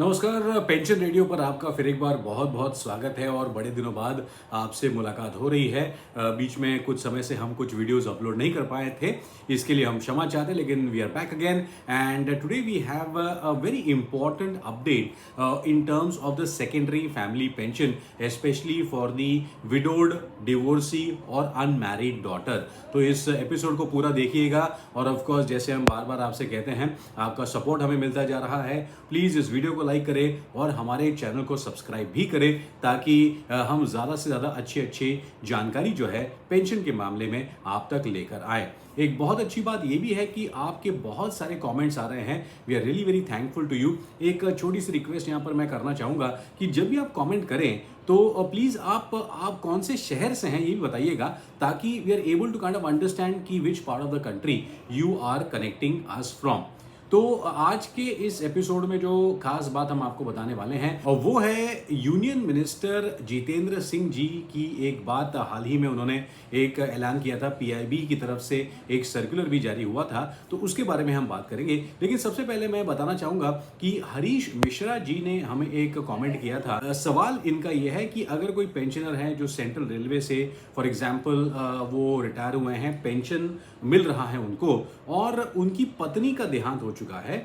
नमस्कार। Pension radio पर आपका फिर एक बार बहुत बहुत स्वागत है और बड़े दिनों बाद आपसे मुलाकात हो रही है। बीच में कुछ समय से हम कुछ वीडियोस अपलोड नहीं कर पाए थे, इसके लिए हम क्षमा चाहते हैं, लेकिन we are back again and today we have a very important update in terms of the secondary family pension, specially for the widowed, divorcee और अनमैरिड डॉटर। तो इस एपिसोड को पूरा देखिएगा और ऑफ कोर्स जैसे हम बार बार आपसे कहते हैं, आपका सपोर्ट हमें मिलता जा रहा है। प्लीज़ इस वीडियो को लाइक करें और हमारे चैनल को सब्सक्राइब भी करें ताकि हम ज़्यादा से ज़्यादा अच्छी जानकारी जो है पेंशन के मामले में आप तक लेकर आए। एक बहुत अच्छी बात यह भी है कि आपके बहुत सारे कमेंट्स आ रहे हैं। We are really very thankful to you. एक छोटी सी रिक्वेस्ट यहाँ पर मैं करना चाहूँगा कि जब भी आप कमेंट करें तो प्लीज़ आप कौन से शहर से हैं ये भी बताइएगा, ताकि we are able to kind of understand कि which part of the country you are connecting us from. तो आज के इस एपिसोड में जो खास बात हम आपको बताने वाले हैं और वो है यूनियन मिनिस्टर जितेंद्र सिंह जी की एक बात। हाल ही में उन्होंने एक ऐलान किया था, पीआईबी की तरफ से एक सर्कुलर भी जारी हुआ था, तो उसके बारे में हम बात करेंगे। लेकिन सबसे पहले मैं बताना चाहूँगा कि हरीश मिश्रा जी ने हमें एक कॉमेंट किया था। सवाल इनका यह है कि अगर कोई पेंशनर है जो सेंट्रल रेलवे से फॉर एग्जाम्पल वो रिटायर हुए हैं, पेंशन मिल रहा है उनको और उनकी पत्नी का देहांत हो चुका है,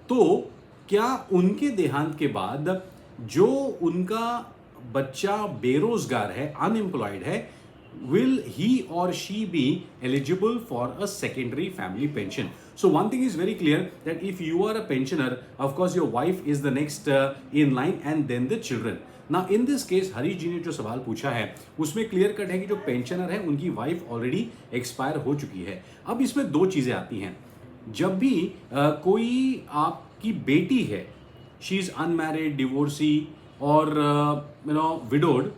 तो क्या उनके देहांत के बाद जो उनका बच्चा बेरोजगार है, अनएम्प्लॉयड है, will he or she be eligible for a secondary family pension? So one thing is very clear that if you are a pensioner, of course your wife is the next in line and then the children. Now in this case Harish जी ने जो सवाल पूछा है उसमें clear cut है कि जो pensioner है उनकी वाइफ ऑलरेडी एक्सपायर हो चुकी है। अब इसमें दो चीजें आती हैं। जब भी कोई आपकी बेटी है, शी इज अनमैरिड, डिवोर्सी और widowed,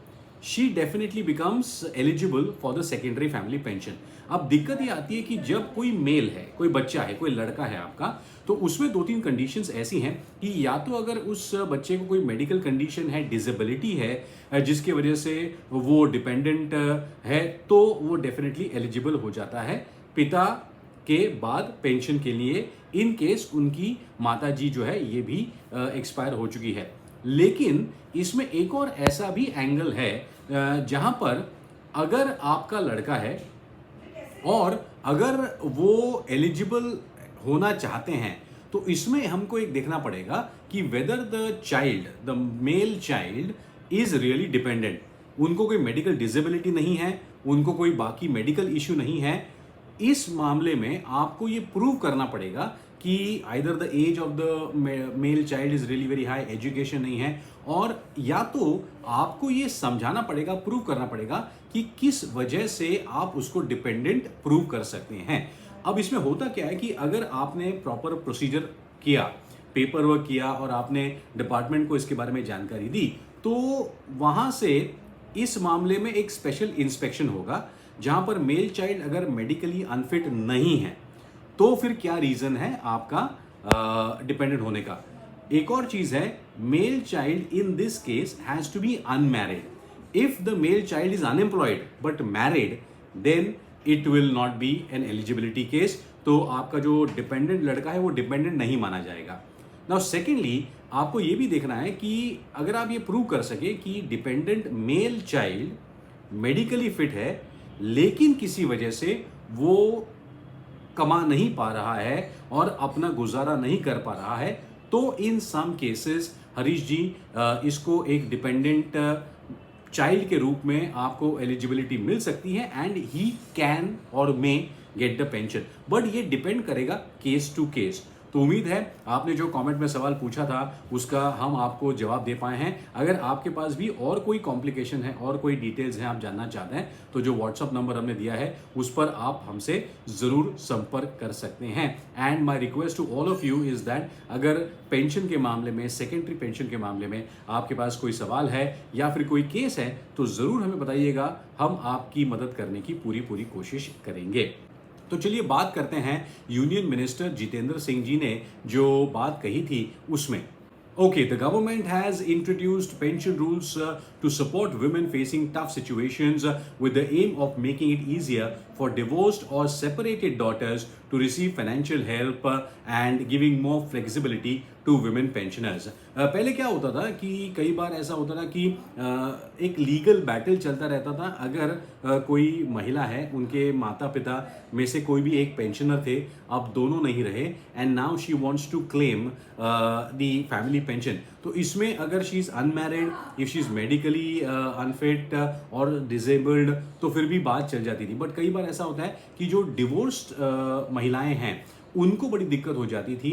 she definitely becomes eligible for the secondary family pension. अब दिक्कत ये आती है कि जब कोई मेल है, कोई बच्चा है, कोई लड़का है आपका, तो उसमें दो तीन कंडीशंस ऐसी हैं कि या तो अगर उस बच्चे को कोई मेडिकल कंडीशन है, डिसेबिलिटी है जिसकी वजह से वो डिपेंडेंट है, तो वो डेफिनेटली एलिजिबल हो जाता है पिता के बाद पेंशन के लिए, इन केस उनकी माता जी जो है ये भी एक्सपायर हो चुकी है। लेकिन इसमें एक और ऐसा भी एंगल है जहां पर अगर आपका लड़का है और अगर वो एलिजिबल होना चाहते हैं, तो इसमें हमको एक देखना पड़ेगा कि whether the male child is really dependent, उनको कोई मेडिकल डिसेबिलिटी नहीं है, उनको कोई बाकी मेडिकल इश्यू नहीं है। इस मामले में आपको ये प्रूव करना पड़ेगा कि either the age of the male child is really very high, education नहीं है, और या तो आपको ये समझाना पड़ेगा, प्रूव करना पड़ेगा कि किस वजह से आप उसको डिपेंडेंट प्रूव कर सकते हैं। अब इसमें होता क्या है कि अगर आपने प्रॉपर प्रोसीजर किया, पेपर वर्क किया और आपने डिपार्टमेंट को इसके बारे में जानकारी दी, तो वहां से इस मामले में एक स्पेशल इंस्पेक्शन होगा जहां पर मेल चाइल्ड अगर मेडिकली अनफिट नहीं है तो फिर क्या रीजन है आपका डिपेंडेंट होने का। एक और चीज है, male child in this case has to be unmarried. If the male child is unemployed but married, then it will not be an eligibility case, तो आपका जो डिपेंडेंट लड़का है वो डिपेंडेंट नहीं माना जाएगा। नाउ सेकेंडली आपको ये भी देखना है कि अगर आप ये प्रूव कर सके कि dependent male child medically fit है लेकिन किसी वजह से वो कमा नहीं पा रहा है और अपना गुजारा नहीं कर पा रहा है, तो इन सम केसेस हरीश जी इसको एक डिपेंडेंट चाइल्ड के रूप में आपको एलिजिबिलिटी मिल सकती है एंड ही कैन और मे गेट द पेंशन। बट ये डिपेंड करेगा केस टू केस। तो उम्मीद है आपने जो कमेंट में सवाल पूछा था उसका हम आपको जवाब दे पाए हैं। अगर आपके पास भी और कोई कॉम्प्लिकेशन है और कोई डिटेल्स हैं आप जानना चाहते हैं, तो जो व्हाट्सअप नंबर हमने दिया है उस पर आप हमसे ज़रूर संपर्क कर सकते हैं। And my request to all of you is that अगर पेंशन के मामले में, सेकेंडरी पेंशन के मामले में आपके पास कोई सवाल है या फिर कोई केस है, तो ज़रूर हमें बताइएगा, हम आपकी मदद करने की पूरी कोशिश करेंगे। तो चलिए बात करते हैं यूनियन मिनिस्टर जितेंद्र सिंह जी ने जो बात कही थी उसमें। Okay, the government has introduced pension rules to support women facing tough situations with the aim of making it easier for divorced or separated daughters to receive financial help and giving more flexibility to women pensioners. पहले क्या होता था कि कई बार ऐसा होता था कि एक लीगल बैटल चलता रहता था। अगर कोई महिला है, उनके माता पिता में से कोई भी एक पेंशनर थे, अब दोनों नहीं रहे, and now she wants to claim the family pension. तो इसमें अगर she is unmarried, if she is medically unfit और डिसेबल्ड, तो फिर भी बात चल जाती थी। बट कई बार ऐसा होता है कि जो डिवोर्स्ड महिलाएं हैं, उनको बड़ी दिक्कत हो जाती थी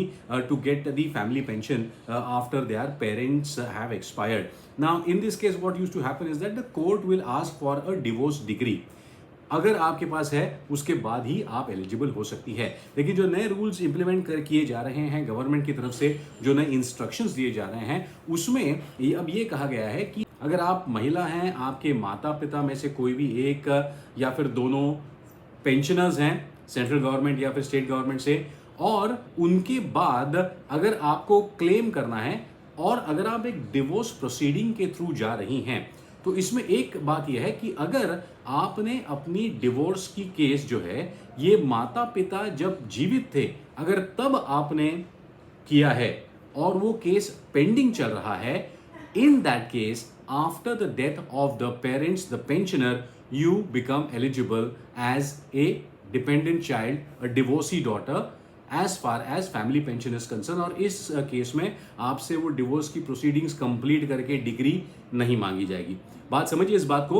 to get the family pension after their parents have expired. Now in this case what used to happen is that the court will ask for a divorce degree. अगर आपके पास है, उसके बाद ही आप एलिजिबल हो सकती है। लेकिन जो नए रूल्स इंप्लीमेंट किए जा रहे हैं गवर्नमेंट की तरफ से, जो नए इंस्ट्रक्शंस दिए जा रहे हैं, उसमें अब ये कहा गया है कि अगर आप महिला हैं, आपके माता पिता में से कोई भी एक या फिर दोनों पेंशनर्स हैं सेंट्रल गवर्नमेंट या फिर स्टेट गवर्नमेंट से, और उनके बाद अगर आपको क्लेम करना है और अगर आप एक डिवोर्स प्रोसीडिंग के थ्रू जा रही हैं, तो इसमें एक बात यह है कि अगर आपने अपनी डिवोर्स की केस जो है, ये माता पिता जब जीवित थे, अगर तब आपने किया है और वो केस पेंडिंग चल रहा है, इन that case after the death of the parents the pensioner you become eligible as a dependent child, a divorcee daughter, as far as family pension is concerned। और इस केस में आपसे वो डिवोर्स की proceedings complete करके degree नहीं मांगी जाएगी। बात समझिए इस बात को।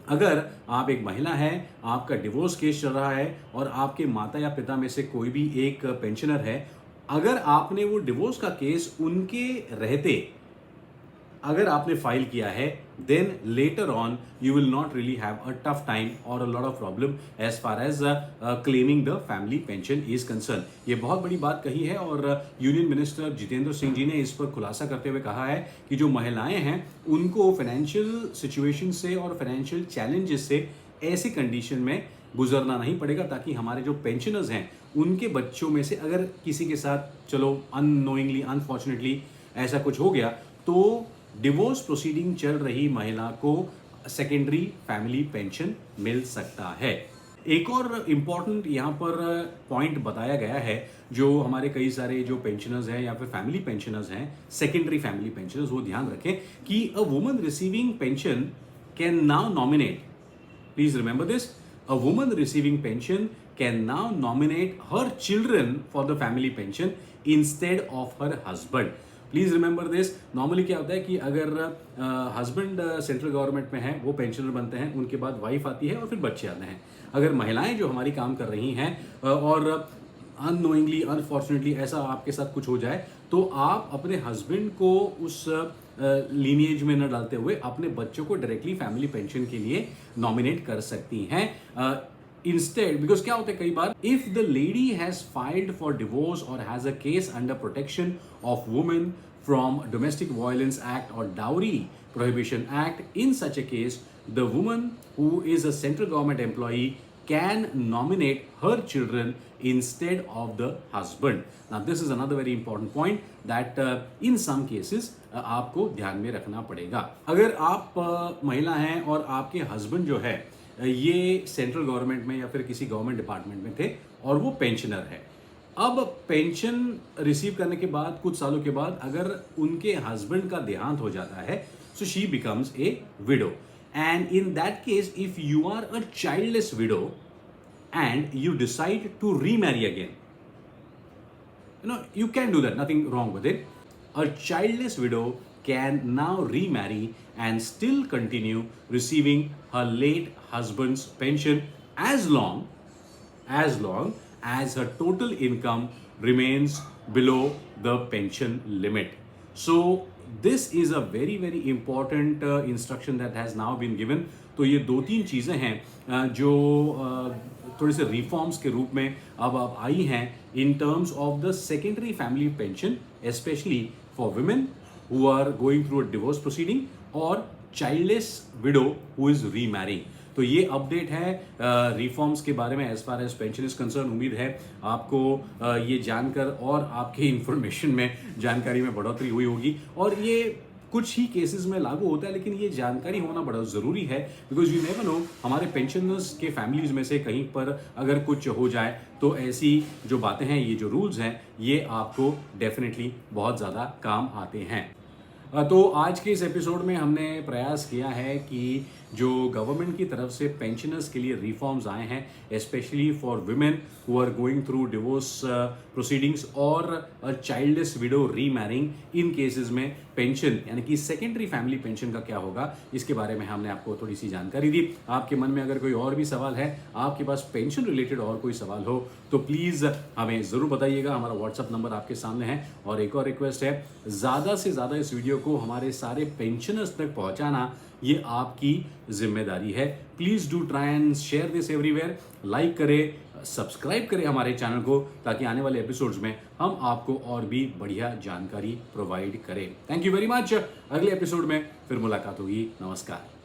अगर आप एक महिला हैं, आपका डिवोर्स केस चल रहा है और आपके माता या पिता में से कोई भी एक पेंशनर है, अगर आपने वो डिवोर्स का केस उनके रहते अगर आपने फाइल किया है, then later on you will not really have a tough time or a lot of problem as far as claiming the family pension is concerned। ये बहुत बड़ी बात कही है और यूनियन मिनिस्टर जितेंद्र सिंह जी ने इस पर खुलासा करते हुए कहा है कि जो महिलाएं हैं, उनको फाइनेंशियल सिचुएशन से और फाइनेंशियल चैलेंजेस से ऐसी कंडीशन में गुजरना नहीं पड़ेगा, ताकि हमारे जो पेंशनर्स हैं, उनके बच्चों में से अगर किसी के साथ चलो अननोइंगली अनफॉर्चुनेटली ऐसा कुछ हो गया, तो डिवोर्स प्रोसीडिंग चल रही महिला को सेकेंडरी फैमिली पेंशन मिल सकता है। एक और इम्पॉर्टेंट यहाँ पर पॉइंट बताया गया है, जो हमारे कई सारे जो पेंशनर्स हैं या फिर फैमिली पेंशनर्स हैं, सेकेंडरी फैमिली पेंशनर्स, वो ध्यान रखें कि a woman receiving pension can now nominate, please remember this, a woman receiving pension can now nominate her children for the family pension instead of her husband. Please remember this. Normally क्या होता है कि अगर husband central government में है, वो pensioner बनते हैं, उनके बाद वाइफ आती है और फिर बच्चे आते हैं। अगर महिलाएं जो हमारी काम कर रही हैं और अननोइंगली अनफॉर्चुनेटली ऐसा आपके साथ कुछ हो जाए, तो आप अपने हस्बैंड को उस लीनिएज में न डालते हुए अपने बच्चों को डायरेक्टली फैमिली पेंशन के लिए नॉमिनेट कर सकती हैं। Instead, because क्या होता है कई बार, if the lady has filed for divorce or has a case under protection of women from Domestic Violence Act or Dowry Prohibition Act, in such a case, the woman who is a central government employee can nominate her children instead of the husband. Now, this is another very important point that in some cases आपको ध्यान में रखना पड़ेगा। अगर आप महिला हैं और आपके हस्बैंड जो है ये सेंट्रल गवर्नमेंट में या फिर किसी गवर्नमेंट डिपार्टमेंट में थे और वो पेंशनर है, अब पेंशन रिसीव करने के बाद कुछ सालों के बाद अगर उनके हस्बैंड का देहांत हो जाता है, so she becomes a widow, and in that case if you are a childless widow and you decide to remarry again, you know, you can do that, nothing wrong with it. A childless widow can now remarry and still continue receiving her late husband's pension as long as her total income remains below the pension limit. So this is a very very important instruction that has now been given. तो ये दो तीन चीज़ें हैं जो थोड़े से reforms के रूप में अब आई हैं in terms of the secondary family pension, especially for women who are going through a divorce proceeding or childless widow who is remarrying। तो ये अपडेट है रिफॉर्म्स के बारे में as far as pension is concern. उम्मीद है आपको ये जानकर और आपके इंफॉर्मेशन में जानकारी में बढ़ोतरी हुई होगी। और ये कुछ ही केसेस में लागू होता है, लेकिन ये जानकारी होना बड़ा ज़रूरी है, बिकॉज यू नेवर नो हमारे पेंशनर्स के फैमिलीज में से कहीं पर अगर कुछ हो जाए तो ऐसी जो बातें हैं, ये जो रूल्स हैं, ये आपको डेफिनेटली बहुत ज़्यादा काम आते हैं। तो आज के इस एपिसोड में हमने प्रयास किया है कि जो गवर्नमेंट की तरफ से पेंशनर्स के लिए रिफॉर्म्स आए हैं, specially for women who are going through divorce proceedings और childless widow remarrying, in cases में पेंशन यानी कि सेकेंडरी फैमिली पेंशन का क्या होगा, इसके बारे में हमने आपको थोड़ी सी जानकारी दी। आपके मन में अगर कोई और भी सवाल है, आपके पास पेंशन रिलेटेड और कोई सवाल हो, तो प्लीज़ हमें ज़रूर बताइएगा। हमारा व्हाट्सअप नंबर आपके सामने है। और एक और रिक्वेस्ट है, ज़्यादा से ज़्यादा इस वीडियो को हमारे सारे पेंशनर्स तक पहुंचाना ये आपकी जिम्मेदारी है। Please do try and share this everywhere. Like करें, सब्सक्राइब करें हमारे चैनल को, ताकि आने वाले एपिसोड्स में हम आपको और भी बढ़िया जानकारी प्रोवाइड करें। Thank you very much. अगले एपिसोड में फिर मुलाकात होगी। नमस्कार।